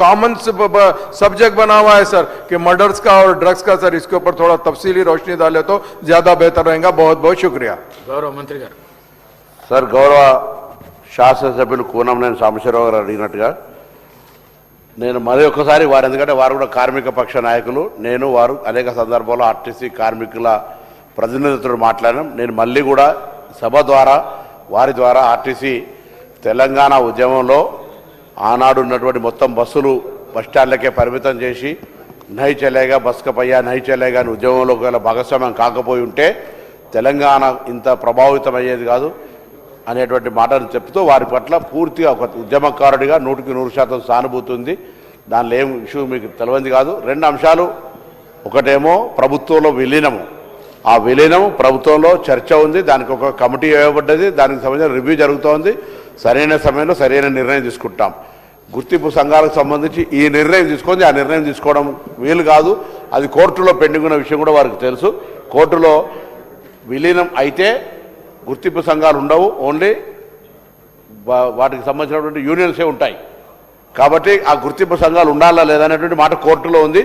Common subject बना हुआ है सर कि मर्डर्स का और ड्रग्स का। सर इसके ऊपर थोड़ा तफसीली रोशनी डाले तो ज्यादा बेहतर रहेगा। बहुत बहुत शुक्रिया। गौरव मंत्री गाరు सर गौरव శాసనసభ్యులు కూనంనేని సాంబశివరావు గారు అడిగినట్టుగా నేను మరి ఒక్కసారి వారు, ఎందుకంటే వారు కూడా కార్మిక పక్ష నాయకులు, నేను వారు అనేక సందర్భాల్లో ఆర్టీసీ కార్మికుల ప్రతినిధులతో మాట్లాడాం. నేను మళ్ళీ కూడా సభ ద్వారా వారి ద్వారా ఆర్టీసీ తెలంగాణ ఉద్యమంలో ఆనాడు ఉన్నటువంటి మొత్తం బస్సులు బస్టాండ్లకే పరిమితం చేసి నహీ చలేగా బస్కపయ్యా నహీ చలేగా అని ఉద్యమంలో గల భాగస్వామ్యం కాకపోయి ఉంటే తెలంగాణ ఇంత ప్రభావితమయ్యేది కాదు అనేటువంటి మాటను చెప్తూ వారి పట్ల పూర్తిగా ఒక ఉద్యమకారుడిగా 100% సానుభూతి ఉంది. దానిలో ఏం ఇష్యూ మీకు తెలియంది కాదు. రెండు అంశాలు, ఒకటేమో ప్రభుత్వంలో విలీనము, ఆ విలీనం ప్రభుత్వంలో చర్చ ఉంది, దానికి ఒక కమిటీ వేయబడ్డది, దానికి సంబంధించిన రివ్యూ జరుగుతోంది. సరైన సమయంలో సరైన నిర్ణయం తీసుకుంటాం. గుర్తింపు సంఘాలకు సంబంధించి ఈ నిర్ణయం తీసుకుంది, ఆ నిర్ణయం తీసుకోవడం వీలు కాదు. అది కోర్టులో పెండింగ్ ఉన్న విషయం కూడా వారికి తెలుసు. కోర్టులో విలీనం అయితే గుర్తింపు సంఘాలు ఉండవు, ఓన్లీ వాటికి సంబంధించినటువంటి యూనియన్సే ఉంటాయి. కాబట్టి ఆ గుర్తింపు సంఘాలు ఉండాలా లేదనేటువంటి మాట కోర్టులో ఉంది.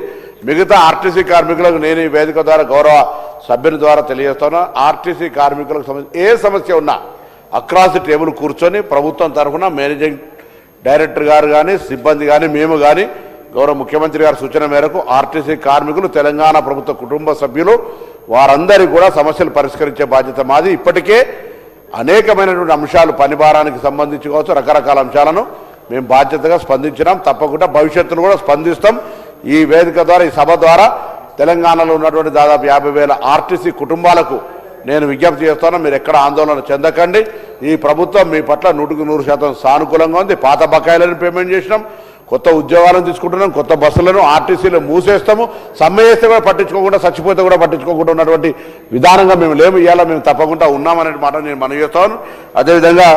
మిగతా ఆర్టీసీ కార్మికులకు నేను ఈ వేదిక ద్వారా గౌరవ సభ్యుని ద్వారా తెలియజేస్తున్నా, ఆర్టీసీ కార్మికులకు సంబంధించి ఏ సమస్య ఉన్నా అక్రాస్ టేబుల్ కూర్చొని ప్రభుత్వం తరఫున మేనేజింగ్ డైరెక్టర్ గారు కానీ సిబ్బంది కానీ మేము కానీ గౌరవ ముఖ్యమంత్రి గారి సూచన మేరకు ఆర్టీసీ కార్మికులు తెలంగాణ ప్రభుత్వ కుటుంబ సభ్యులు వారందరికీ కూడా సమస్యలు పరిష్కరించే బాధ్యత మాది. ఇప్పటికే అనేకమైనటువంటి అంశాలు పని భారానికి సంబంధించి కావచ్చు, రకరకాల అంశాలను మేము బాధ్యతగా స్పందించినాం. తప్పకుండా భవిష్యత్తులో కూడా స్పందిస్తాం. ఈ వేదిక ద్వారా, ఈ సభ ద్వారా తెలంగాణలో ఉన్నటువంటి దాదాపు 50,000 ఆర్టీసీ కుటుంబాలకు నేను విజ్ఞప్తి చేస్తాను, మీరు ఎక్కడ ఆందోళన చెందకండి. ఈ ప్రభుత్వం మీ పట్ల 100% సానుకూలంగా ఉంది. పాత బకాయిలను పేమెంట్ చేసినాం, కొత్త ఉద్యోగాలను తీసుకుంటున్నాం, కొత్త బస్సులను ఆర్టీసీలు మూసేస్తాము. సమ్మె చేస్తే కూడా పట్టించుకోకుండా, చచ్చిపోతే కూడా పట్టించుకోకుండా ఉన్నటువంటి విధానంగా మేము లేము. ఇవాళ మేము తప్పకుండా ఉన్నామనే మాట నేను మనవి చేస్తాను. అదేవిధంగా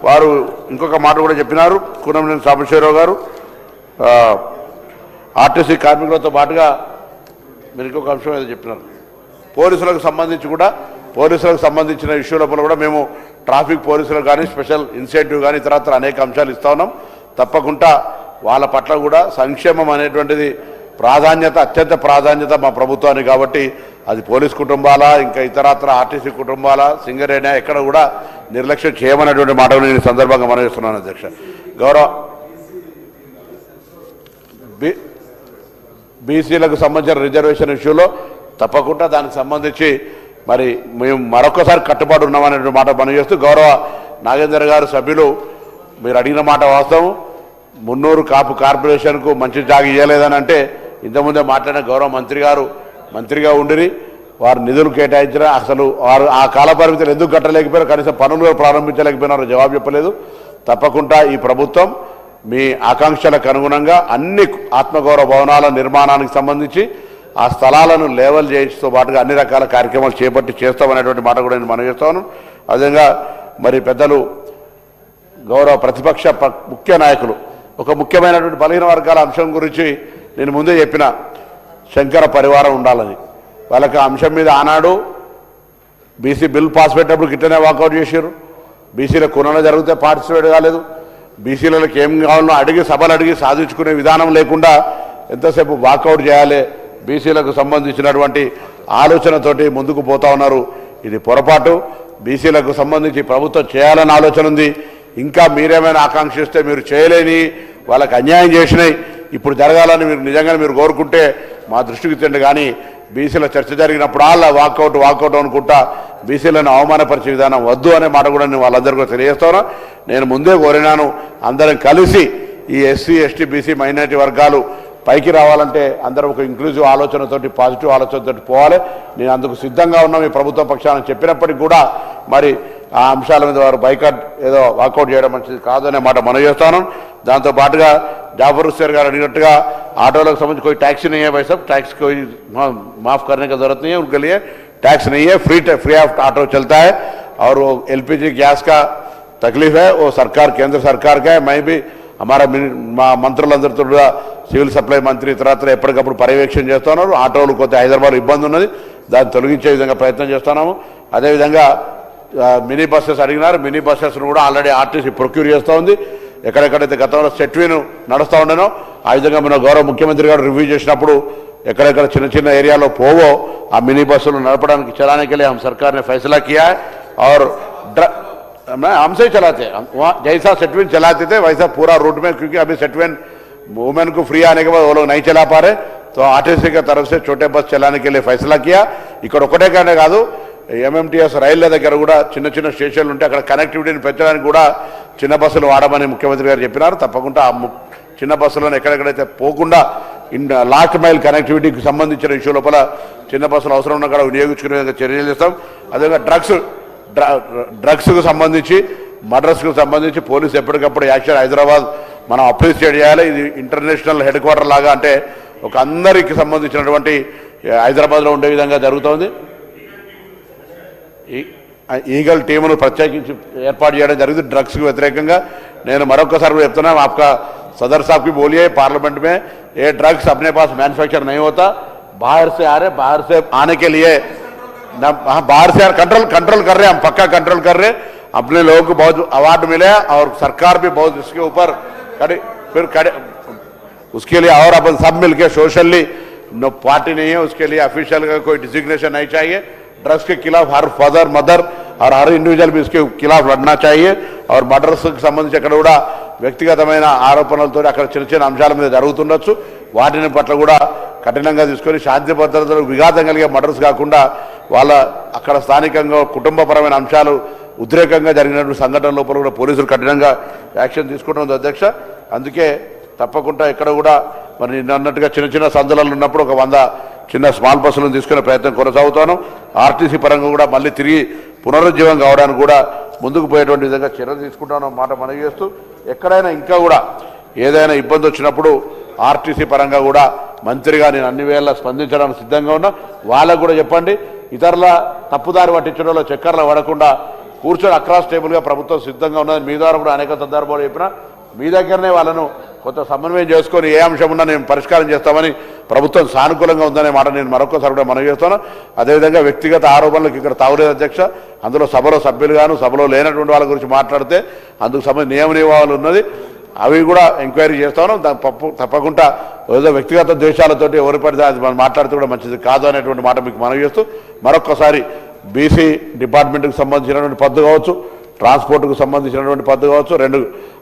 వారు ఇంకొక మాట కూడా చెప్పినారు, కూనంనేని సాంబశివరావు గారు, ఆర్టీసీ కార్మికులతో పాటుగా మీరు ఇంకొక అంశం ఏదో చెప్పినారు, పోలీసులకు సంబంధించి కూడా, పోలీసులకు సంబంధించిన ఇష్యూలపై కూడా మేము ట్రాఫిక్ పోలీసులకు కానీ స్పెషల్ ఇన్సెంటివ్ కానీ ఇతరత్ర అనేక అంశాలు ఇస్తా ఉన్నాం. తప్పకుండా వాళ్ళ పట్ల కూడా సంక్షేమం అనేటువంటిది ప్రాధాన్యత, అత్యంత ప్రాధాన్యత మా ప్రభుత్వానికి. కాబట్టి అది పోలీస్ కుటుంబాల, ఇంకా ఇతరత్ర ఆర్టీసీ కుటుంబాల, సింగరేణి ఎక్కడ కూడా నిర్లక్ష్యం చేయమనేటువంటి మాటలు నేను సందర్భంగా మనవిస్తున్నాను. అధ్యక్ష, గౌరవ బీసీలకు సంబంధించిన రిజర్వేషన్ ఇష్యూలో తప్పకుండా దానికి సంబంధించి మరి మేము మరొకసారి కట్టుబాటు ఉన్నామనే మాట మనం చేస్తూ, గౌరవ నాగేందర్ గారు సభ్యులు మీరు అడిగిన మాట వాస్తవం. మున్నూరు కాపు కార్పొరేషన్కు మంచి జాగి ఇవ్వలేదని అంటే ఇంతకుముందే మాట్లాడిన గౌరవ మంత్రి గారు మంత్రిగా ఉండిరి, వారు నిధులు కేటాయించిన, అసలు వారు ఆ కాల పరిమితులు ఎందుకు కట్టలేకపోయారు, కనీసం పనులు ప్రారంభించలేకపోయినారో జవాబు చెప్పలేదు. తప్పకుండా ఈ ప్రభుత్వం మీ ఆకాంక్షలకు అనుగుణంగా అన్ని ఆత్మగౌరవ భవనాల నిర్మాణానికి సంబంధించి ఆ స్థలాలను లేవల్ చేయించతో పాటుగా అన్ని రకాల కార్యక్రమాలు చేపట్టి చేస్తామనేటువంటి మాట కూడా నేను మనవి చేస్తాను. అదేవిధంగా మరి పెద్దలు గౌరవ ప్రతిపక్ష ముఖ్య నాయకులు ఒక ముఖ్యమైనటువంటి బలహీన వర్గాల అంశం గురించి నేను ముందే చెప్పిన, శంకర పరివారం ఉండాలని. వాళ్ళకి ఆ అంశం మీద ఆనాడు బీసీ బిల్ పాస్ పెట్టేటప్పుడు గిట్టనే వాకౌట్ చేశారు. బీసీల కొనలో జరిగితే పార్టిసిపేట్ కాలేదు. బీసీలకు ఏం కావాలో అడిగి సభలు అడిగి సాధించుకునే విధానం లేకుండా ఎంతసేపు వాకౌట్ చేయాలి, బీసీలకు సంబంధించినటువంటి ఆలోచనతోటి ముందుకు పోతా ఉన్నారు. ఇది పొరపాటు. బీసీలకు సంబంధించి ప్రభుత్వం చేయాలని ఆలోచన ఉంది. ఇంకా మీరేమైనా ఆకాంక్షిస్తే మీరు చేయలేని, వాళ్ళకి అన్యాయం చేసినాయి ఇప్పుడు జరగాలని మీరు నిజంగా మీరు కోరుకుంటే మా దృష్టికి తెండి. కానీ బీసీల చర్చ జరిగినప్పుడు వాకౌట్ అనుకుంటా బీసీలను అవమానపరిచే విధానం వద్దు అనే మాట కూడా నేను వాళ్ళందరికీ తెలియజేస్తాను. నేను ముందే కోరినాను, అందరం కలిసి ఈ ఎస్సీ ఎస్టీ బీసీ మైనారిటీ వర్గాలు పైకి రావాలంటే అందరం ఒక ఇంక్లూజివ్ ఆలోచనతోటి, పాజిటివ్ ఆలోచనతోటి పోవాలి. నేను అందుకు సిద్ధంగా ఉన్నాం ఈ ప్రభుత్వ పక్షాలను చెప్పినప్పటికీ కూడా మరి ఆ అంశాల మీద వారు బైకాట్ ఏదో వాకౌట్ చేయడం మంచిది కాదనే మాట మనం చేస్తాను. దాంతోపాటుగా जाफर हुसैन गाరు అడిగినట్టుగా ఆటోలకు సంబంధించి कोई टैक्स नहीं है भाई साहब, टैक्स कोई माफ़ करने की ज़रूरत नहीं है, उनके लिए टैक्स नहीं है, फ्री ऑफ ऑटो चलता है. और वो एलपीजी गैस का तकलीफ है वो सरकार, केंद्र सरकार का है. मैं भी हमारा మంత్రులందరితో కూడా సివిల్ సప్లై మంత్రి ఇతరత్ర ఎప్పటికప్పుడు పర్యవేక్షణ చేస్తున్నారు. ఆటోలు కొద్ది హైదరాబాద్ ఇబ్బంది ఉన్నది, దాన్ని తొలగించే విధంగా ప్రయత్నం చేస్తున్నాము. అదేవిధంగా మినీ బస్సెస్ అడిగినారు, మినీ బస్సెస్ను కూడా ఆల్రెడీ ఆర్టీసీ ప్రొక్యూర్ చేస్తూ ఉంది. ఎక్కడెక్కడైతే గతంలో సెట్వీను నడుస్తూ ఉండేనో ఆ విధంగా మన గౌరవ ముఖ్యమంత్రి గారు రివ్యూ చేసినప్పుడు ఎక్కడెక్కడ చిన్న చిన్న ఏరియాలో పోవో ఆ మినీ బస్సులు నడపడానికి चलाने के लिए हम सरकार ने फैसला किया है और हमसे ही चलाते हैं जैसा सेटवेन चलाते थे वैसा पूरा रूट में क्योंकि अभी सेटवेन वुमेन को फ्री आने के बाद वो लोग नहीं चला पा रहे तो आरटीसी की तरफ से छोटे बस चलाने के लिए फैसला किया ఇక్కడ ఒకటే కానే కాదు ఎంఎంటీఎస్ రైళ్ల దగ్గర కూడా చిన్న చిన్న స్టేషన్లు ఉంటే అక్కడ కనెక్టివిటీని పెంచడానికి కూడా చిన్న బస్సులు వాడమని ముఖ్యమంత్రి గారు చెప్పినారు తప్పకుండా ఆ చిన్న బస్సులను ఎక్కడెక్కడైతే పోకుండా లాస్ట్ మైల్ కనెక్టివిటీకి సంబంధించిన ఇష్యూ లోపల చిన్న బస్సులు అవసరం ఉన్న కూడా వినియోగించుకునే విధంగా చర్యలు చేస్తాం అదేవిధంగా డ్రగ్స్కు సంబంధించి మర్డర్స్కు సంబంధించి పోలీసు ఎప్పటికప్పుడు యాక్షన్ హైదరాబాద్ మనం అప్రిషియేట్ చేయాలి ఇది ఇంటర్నేషనల్ హెడ్ క్వార్టర్ లాగా అంటే ఒక అందరికి సంబంధించినటువంటి హైదరాబాద్లో ఉండే విధంగా జరుగుతోంది ఈగల్ టీమును ప్రత్యేకించి ఏర్పాటు చేయడం జరిగింది డ్రగ్స్కు వ్యతిరేకంగా నేను మరొకసారి కూడా చెప్తున్నాను आपका सदर साहब की बोलिए पार्लियामेंट में ये ड्रग्स अपने पास मैन्युफैक्चर नहीं होता बाहर से आ रहे बाहर से आने के लिए बाहर से कंट्रोल कर रहे हैं हम पक्का कंट्रोल कर रहे हैं अपने लोगों को बहुत अवार्ड मिले और सरकार भी बहुत इसके ऊपर खड़े उसके लिए और अपन सब मिलकर सोशली पार्टी नहीं है उसके लिए ऑफिशियल का कोई डिजिग्नेशन नहीं चाहिए ड्रग्स के खिलाफ हर फादर मदर और हर इंडिविजुअल भी इसके खिलाफ लड़ना चाहिए और मर्डर्स संबंधी అక్కడ కూడా వ్యక్తిగతమైన ఆరోపణలతో అక్కడ చిన్న చిన్న అంశాల మీద జరుగుతుండొచ్చు వాటిని పట్ల కూడా కఠినంగా తీసుకొని శాంతి భద్రతలకు విఘాతం కలిగే మర్డర్స్ కాకుండా వాళ్ళ అక్కడ స్థానికంగా కుటుంబపరమైన అంశాలు ఉద్రేకంగా జరిగినటువంటి సంఘటన లోపల కూడా పోలీసులు కఠినంగా యాక్షన్ తీసుకుంటుంది అధ్యక్ష అందుకే తప్పకుండా ఇక్కడ కూడా మరి అన్నట్టుగా చిన్న చిన్న సందులలో ఉన్నప్పుడు ఒక 100 చిన్న స్మాల్ బస్సులను తీసుకునే ప్రయత్నం కొనసాగుతాను ఆర్టీసీ పరంగా కూడా మళ్ళీ తిరిగి పునరుజ్జీవం కావడానికి కూడా ముందుకు పోయేటువంటి విధంగా చర్యలు తీసుకుంటాను మాట మనవి చేస్తూ ఎక్కడైనా ఇంకా కూడా ఏదైనా ఇబ్బంది వచ్చినప్పుడు ఆర్టీసీ పరంగా కూడా మంత్రిగా నేను అన్ని వేళ స్పందించడానికి సిద్ధంగా ఉన్నా వాళ్ళకు కూడా చెప్పండి ఇతరుల తప్పుదారి పట్టించడంలో చక్కర్లు పడకుండా కూర్చొని అక్రాస్ టేబుల్గా ప్రభుత్వం సిద్ధంగా ఉన్నది మీ ద్వారా కూడా అనేక సందర్భాలు చెప్పినా మీ దగ్గరనే వాళ్ళను కొంత సమన్వయం చేసుకొని ఏ అంశం ఉన్నా నేను పరిష్కారం చేస్తామని ప్రభుత్వం సానుకూలంగా ఉందనే మాట నేను మరొకసారి కూడా మనవి చేస్తాను అదేవిధంగా వ్యక్తిగత ఆరోపణలకు ఇక్కడ తావులేదు అధ్యక్ష అందులో సభలో సభ్యులుగాను సభలో లేనటువంటి వాళ్ళ గురించి మాట్లాడితే అందుకు సంబంధించి నియమ నియమాలు ఉన్నది అవి కూడా ఎంక్వైరీ చేస్తాను తప్పకుండా ఏదో వ్యక్తిగత ద్వేషాలతోటి ఎవరి పడితే అది మనం మాట్లాడితే కూడా మంచిది కాదు అనేటువంటి మాట మీకు మనవి చేస్తూ మరొకసారి బీసీ డిపార్ట్మెంట్కి సంబంధించినటువంటి పద్దు కావచ్చు ట్రాన్స్పోర్ట్కు సంబంధించినటువంటి పద్దు కావచ్చు రెండు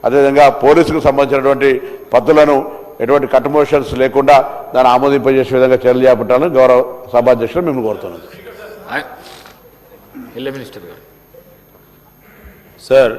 అదేవిధంగా పోలీసుకు సంబంధించినటువంటి పద్దులను ఎటువంటి కట్మోషన్స్ లేకుండా దాన్ని ఆమోదింపజేసే విధంగా చర్యలు చేపట్టాలని గౌరవ సభాధ్యక్షులు మిమ్మల్ని కోరుతున్నాను మినిస్టర్ గారు సార్